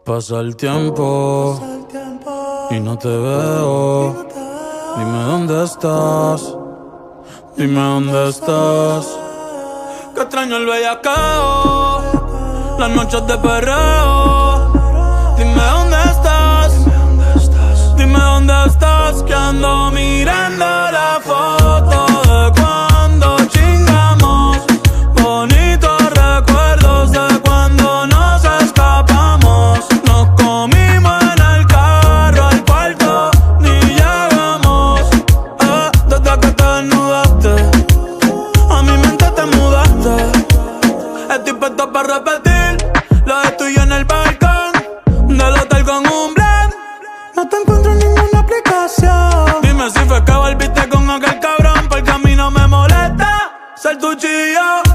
Pasa el tiempo y no te veo. Dime dónde estás. Dime dónde estás. Que extraño el bellaqueo, las noches de perreo. Dime dónde estás. Dime dónde estás. Que ando mirando la foto de cuando chingamos. Bonitos recuerdos de cuando nos escapamos. Nos comimos en el carro, al cuarto ni llegamos. Desde que te desnudaste, a mi mente te mudaste. Estoy puesto para repetir lo de tuyo en el balcón del hotel con un blend. No te encuentro en ninguna aplicación. Dime si fue que volviste con aquel cabrón, porque a mí no me molesta ser tu chillo.